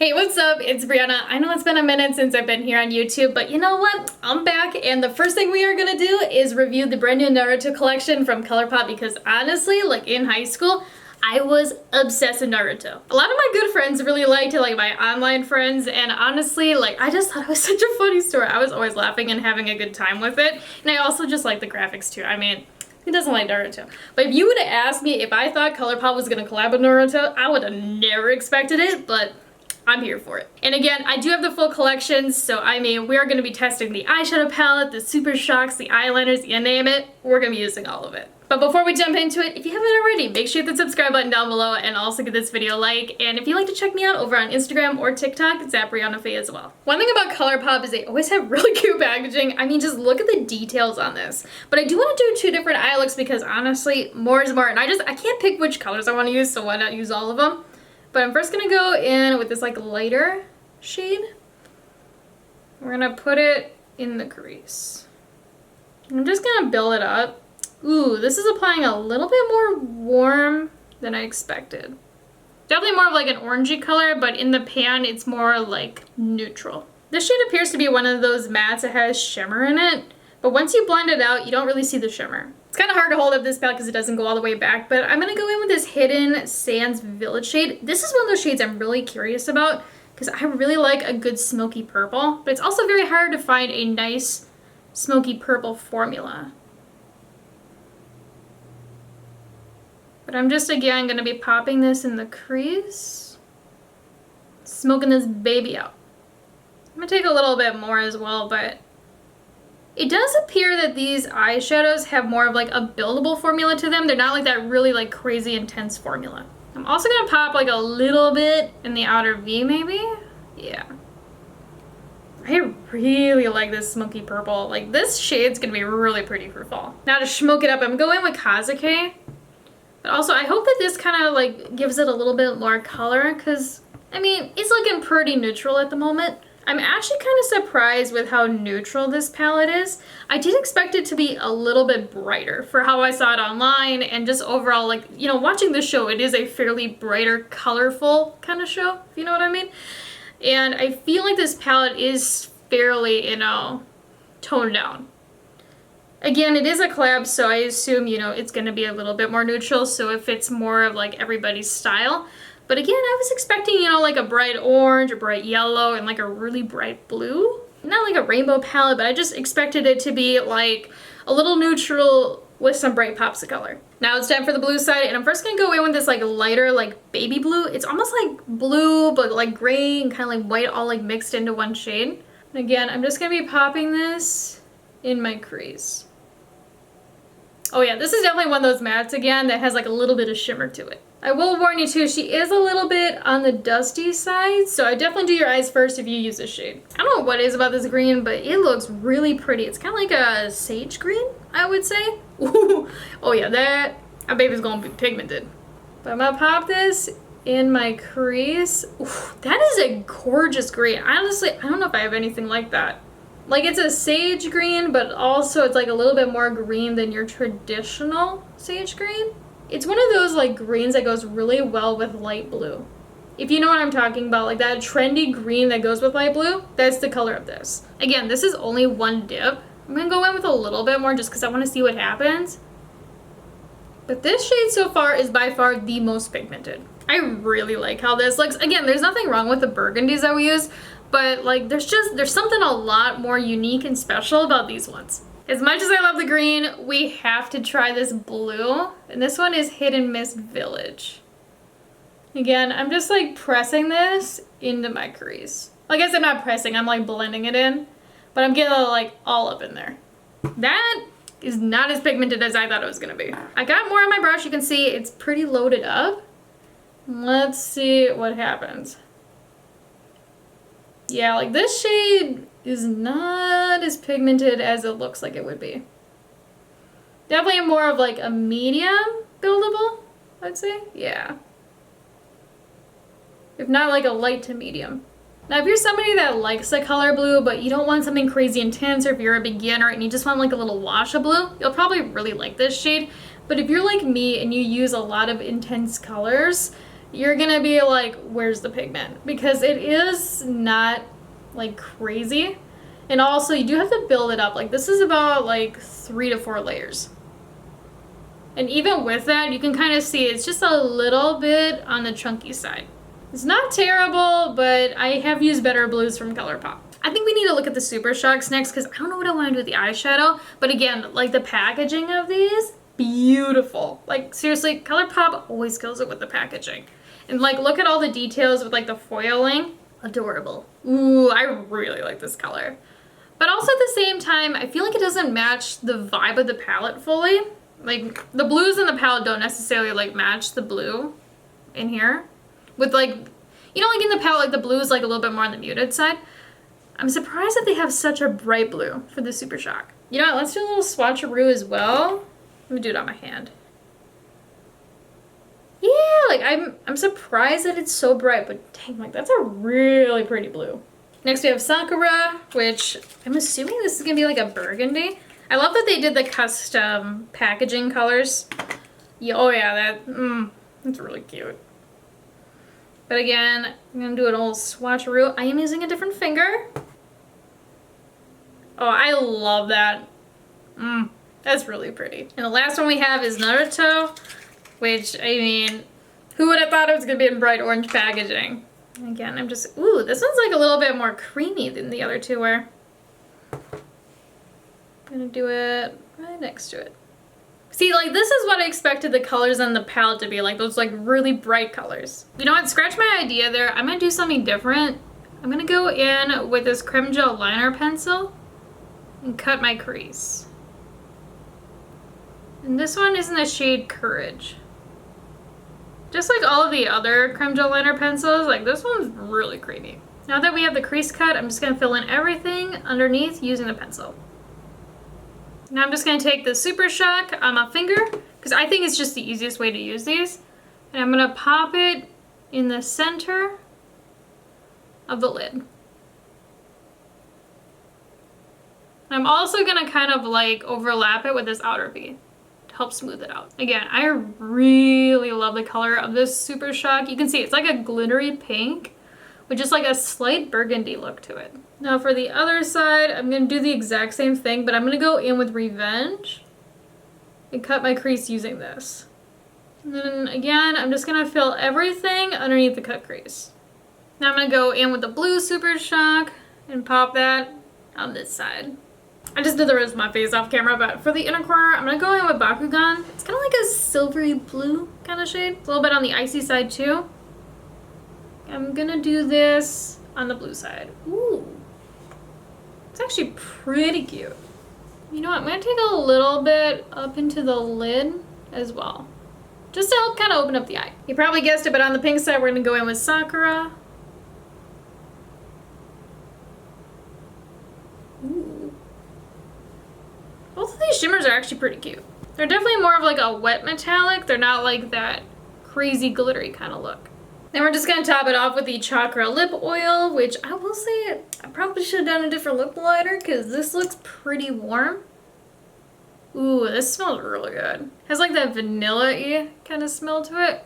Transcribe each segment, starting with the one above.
Hey, what's up? It's Breyonna. I know it's been a minute since I've been here on YouTube, but you know what? I'm back, and the first thing we are gonna do is review the brand new Naruto collection from Colourpop because honestly, like in high school, I was obsessed with Naruto. A lot of my good friends really liked it, like my online friends, and honestly, like I just thought it was such a funny story. I was always laughing and having a good time with it, and I also just like the graphics too. I mean, who doesn't like Naruto? But if you would have asked me if I thought Colourpop was gonna collab with Naruto, I would have never expected it, but I'm here for it. And again, I do have the full collections, so I mean, we're gonna be testing the eyeshadow palette, the super shocks, the eyeliners, you name it, we're gonna be using all of it. But before we jump into it, if you haven't already, make sure you hit the subscribe button down below and also give this video a like. And if you'd like to check me out over on Instagram or TikTok, it's at Breyonna Faye as well. One thing about Colourpop is they always have really cute packaging. I mean, just look at the details on this. But I do want to do two different eye looks because honestly, more is more. And I can't pick which colors I want to use, so why not use all of them? But I'm first gonna go in with this like lighter shade. We're gonna put it in the crease. I'm just gonna build it up. Ooh, this is applying a little bit more warm than I expected. Definitely more of like an orangey color, but in the pan it's more like neutral. This shade appears to be one of those mattes that has shimmer in it, but once you blend it out, you don't really see the shimmer. It's kind of hard to hold up this palette because it doesn't go all the way back, but I'm going to go in with this Hidden Sands Village shade. This is one of those shades I'm really curious about because I really like a good smoky purple, but it's also very hard to find a nice smoky purple formula. But I'm just, again, going to be popping this in the crease, smoking this baby out. I'm going to take a little bit more as well, but it does appear that these eyeshadows have more of like a buildable formula to them. They're not like that really like crazy intense formula. I'm also gonna pop like a little bit in the outer V maybe. Yeah. I really like this smoky purple. Like this shade's gonna be really pretty for fall. Now to smoke it up, I'm going with Kazuke. But also I hope that this kind of like gives it a little bit more color because I mean, it's looking pretty neutral at the moment. I'm actually kind of surprised with how neutral this palette is. I did expect it to be a little bit brighter for how I saw it online and just overall, like, you know, watching this show, it is a fairly brighter, colorful kind of show, if you know what I mean. And I feel like this palette is fairly, you know, toned down. Again, it is a collab, so I assume, you know, it's going to be a little bit more neutral, so it fits more of like everybody's style. But again, I was expecting, you know, like a bright orange, a bright yellow, and like a really bright blue. Not like a rainbow palette, but I just expected it to be like a little neutral with some bright pops of color. Now it's time for the blue side, and I'm first gonna go in with this like lighter, like baby blue. It's almost like blue, but like gray and kind of like white all like mixed into one shade. And again, I'm just gonna be popping this in my crease. Oh yeah, this is definitely one of those mattes again that has like a little bit of shimmer to it. I will warn you too, she is a little bit on the dusty side, so I definitely do your eyes first if you use this shade. I don't know what it is about this green, but it looks really pretty. It's kind of like a sage green, I would say. Ooh. Oh yeah, that baby's gonna be pigmented. But I'm gonna pop this in my crease. Ooh, that is a gorgeous green. Honestly, I don't know if I have anything like that. Like it's a sage green, but also it's like a little bit more green than your traditional sage green. It's one of those like greens that goes really well with light blue. If you know what I'm talking about, like that trendy green that goes with light blue, that's the color of this. Again, this is only one dip. I'm gonna go in with a little bit more just because I want to see what happens. But this shade so far is by far the most pigmented. I really like how this looks. Again, there's nothing wrong with the burgundies that we use, but like there's something a lot more unique and special about these ones. As much as I love the green, we have to try this blue. And this one is Hidden Mist Village. Again, I'm just like pressing this into my crease. Like I said, I'm not pressing, I'm like blending it in. But I'm getting like all up in there. That is not as pigmented as I thought it was gonna be. I got more on my brush, you can see it's pretty loaded up. Let's see what happens. Yeah, like this shade is not as pigmented as it looks like it would be. Definitely more of like a medium buildable, I'd say. Yeah. If not like a light to medium. Now if you're somebody that likes the color blue, but you don't want something crazy intense, or if you're a beginner and you just want like a little wash of blue, you'll probably really like this shade. But if you're like me and you use a lot of intense colors, you're gonna be like, where's the pigment? Because it is not like crazy. And also you do have to build it up. Like this is about like 3 to 4 layers. And even with that, you can kind of see it's just a little bit on the chunky side. It's not terrible, but I have used better blues from Colourpop. I think we need to look at the Super Shocks next because I don't know what I want to do with the eyeshadow. But again, like the packaging of these, beautiful. Like seriously, Colourpop always kills it with the packaging. And like look at all the details with like the foiling. Adorable. Ooh, I really like this color. But also at the same time, I feel like it doesn't match the vibe of the palette fully. Like the blues in the palette don't necessarily like match the blue in here. With like, you know, like in the palette, like the blue is like a little bit more on the muted side. I'm surprised that they have such a bright blue for the Super Shock. You know what, let's do a little swatcheroo as well. Let me do it on my hand. Yeah, like I'm surprised that it's so bright, but dang, like that's a really pretty blue. Next we have Sakura, which I'm assuming this is gonna be like a burgundy. I love that they did the custom packaging colors. Yeah, oh yeah, that's really cute. But again, I'm gonna do an old swatcheroo. I am using a different finger. Oh, I love that. That's really pretty. And the last one we have is Naruto, which, I mean, who would have thought it was gonna be in bright orange packaging? And again, I'm just, ooh, this one's like a little bit more creamy than the other two were. I'm gonna do it right next to it. See, like this is what I expected the colors on the palette to be like, those like really bright colors. You know what, scratch my idea there. I'm gonna do something different. I'm gonna go in with this creme gel liner pencil and cut my crease. And this one is in the shade Courage. Just like all of the other creme gel liner pencils, like this one's really creamy. Now that we have the crease cut, I'm just gonna fill in everything underneath using the pencil. Now I'm just gonna take the Super Shock on my finger, because I think it's just the easiest way to use these. And I'm gonna pop it in the center of the lid. I'm also gonna kind of like overlap it with this outer V to help smooth it out. Again, I really love the color of this Super Shock. You can see it's like a glittery pink with just like a slight burgundy look to it. Now for the other side, I'm gonna do the exact same thing, but I'm gonna go in with Revenge and cut my crease using this. And then again, I'm just gonna fill everything underneath the cut crease. Now I'm gonna go in with the blue Super Shock and pop that on this side. I just did the rest of my face off camera, but for the inner corner, I'm gonna go in with Bakugan. It's kind of like a silvery blue kind of shade. It's a little bit on the icy side too. I'm gonna do this on the blue side. Ooh. It's actually pretty cute. You know what, I'm gonna take a little bit up into the lid as well. Just to help kind of open up the eye. You probably guessed it, but on the pink side, we're gonna go in with Sakura. Ooh. Both of these shimmers are actually pretty cute. They're definitely more of like a wet metallic. They're not like that crazy glittery kind of look. Then we're just gonna top it off with the Chakra lip oil, which I will say I probably should have done a different lip liner because this looks pretty warm. Ooh, this smells really good. Has like that vanilla-y kind of smell to it.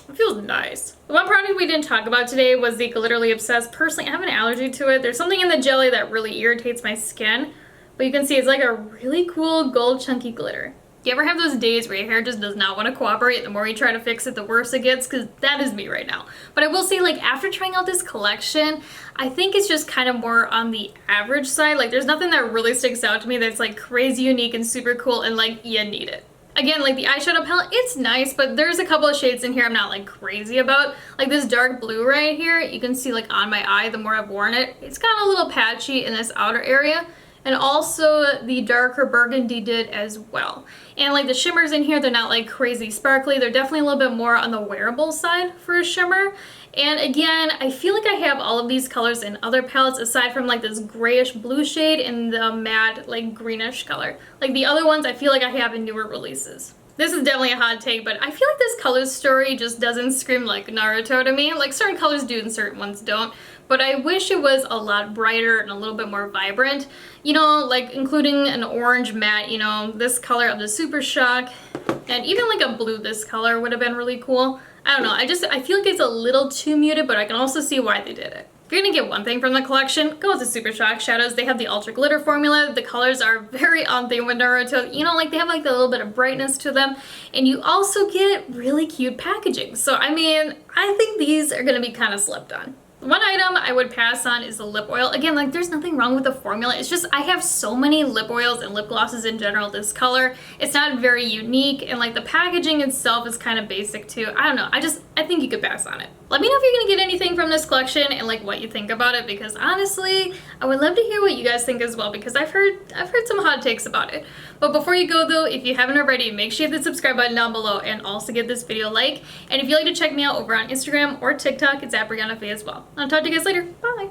It feels nice. The one product we didn't talk about today was the Glitterly Obsessed. Personally, I have an allergy to it. There's something in the jelly that really irritates my skin, but you can see it's like a really cool gold chunky glitter. You ever have those days where your hair just does not want to cooperate? The more you try to fix it, the worse it gets, because that is me right now. But I will say, like, after trying out this collection, I think it's just kind of more on the average side. Like, there's nothing that really sticks out to me that's like crazy unique and super cool and like you need it. Again, like the eyeshadow palette, it's nice, but there's a couple of shades in here I'm not like crazy about. Like this dark blue right here, you can see like on my eye, the more I've worn it, it's got a little patchy in this outer area. And also the darker burgundy did as well. And like the shimmers in here, they're not like crazy sparkly. They're definitely a little bit more on the wearable side for a shimmer. And again, I feel like I have all of these colors in other palettes aside from like this grayish blue shade and the matte like greenish color. Like the other ones I feel like I have in newer releases. This is definitely a hot take, but I feel like this color story just doesn't scream like Naruto to me. Like certain colors do and certain ones don't. But I wish it was a lot brighter and a little bit more vibrant. You know, like including an orange matte, you know, this color of the Super Shock. And even like a blue this color would have been really cool. I don't know, I feel like it's a little too muted, but I can also see why they did it. If you're gonna get one thing from the collection, go with the Super Shock shadows. They have the Ultra Glitter formula. The colors are very on theme with Naruto. You know, like they have like a little bit of brightness to them. And you also get really cute packaging. So, I mean, I think these are gonna be kind of slept on. One item I would pass on is the lip oil. Again, like there's nothing wrong with the formula. It's just I have so many lip oils and lip glosses in general this color. It's not very unique, and like the packaging itself is kind of basic too. I don't know. I think you could pass on it. Let me know if you're gonna get anything from this collection and like what you think about it, because honestly, I would love to hear what you guys think as well, because I've heard some hot takes about it. But before you go though, if you haven't already, make sure you hit the subscribe button down below and also give this video a like. And if you'd like to check me out over on Instagram or TikTok, it's at Breyonna Faye as well. I'll talk to you guys later. Bye!